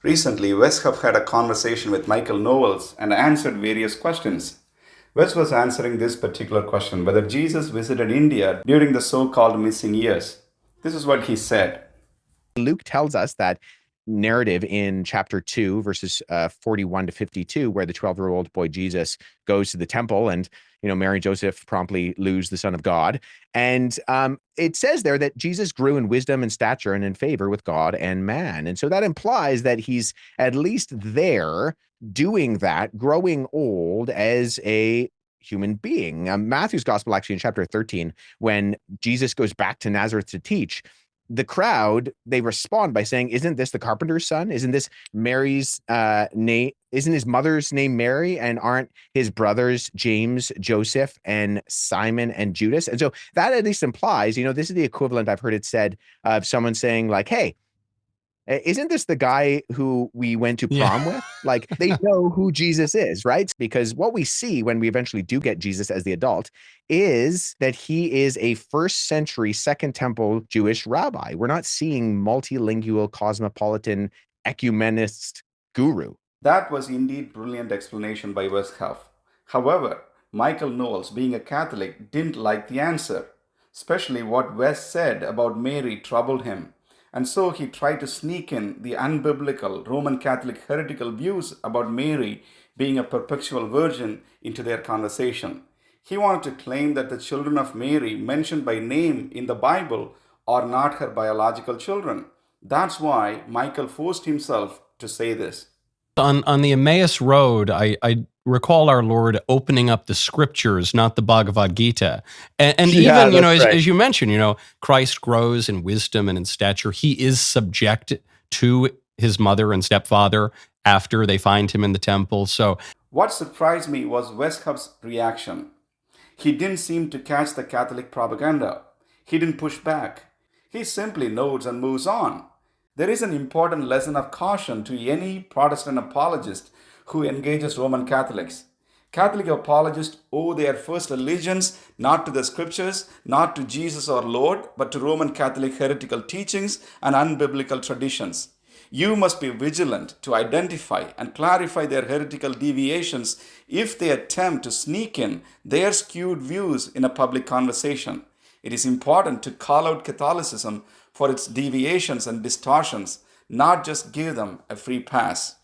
Recently, Wes Huff had a conversation with Michael Knowles and answered various questions. Wes was answering this particular question whether Jesus visited India during the so called missing years. This is what he said. Luke tells us that narrative in chapter 2, verses 41 to 52, where the 12-year-old boy Jesus goes to the temple and, Mary and Joseph promptly lose the Son of God. And it says there that Jesus grew in wisdom and stature and in favor with God and man. And so that implies that he's at least there doing that, growing old as a human being. Matthew's gospel, actually, in chapter 13, when Jesus goes back to Nazareth to teach, the crowd, they respond by saying, isn't this the carpenter's son? Isn't this Mary's name? Isn't his mother's name Mary? And aren't his brothers James, Joseph, and Simon and Judas? And so that at least implies, this is the equivalent, I've heard it said, of someone saying like, hey, isn't this the guy who we went to prom with? Like, they know who Jesus is, right? Because what we see when we eventually do get Jesus as the adult is that he is a first century Second Temple Jewish rabbi. We're not seeing multilingual, cosmopolitan, ecumenist guru. That was indeed brilliant explanation by Wes Huff. However, Michael Knowles, being a Catholic, didn't like the answer. Especially what Wes said about Mary troubled him. And so he tried to sneak in the unbiblical Roman Catholic heretical views about Mary being a perpetual virgin into their conversation. He wanted to claim that the children of Mary mentioned by name in the Bible are not her biological children. That's why Michael forced himself to say this. On the Emmaus Road, I recall our Lord opening up the scriptures, not the Bhagavad Gita. And Yeah, even, that's right. as you mentioned, Christ grows in wisdom and in stature. He is subject to his mother and stepfather after they find him in the temple. So what surprised me was Wes Huff's reaction. He didn't seem to catch the Catholic propaganda. He didn't push back. He simply nods and moves on. There is an important lesson of caution to any Protestant apologist who engages Roman Catholics. Catholic apologists owe their first allegiance not to the scriptures, not to Jesus or Lord, but to Roman Catholic heretical teachings and unbiblical traditions. You must be vigilant to identify and clarify their heretical deviations if they attempt to sneak in their skewed views in a public conversation. It is important to call out Catholicism for its deviations and distortions, not just give them a free pass.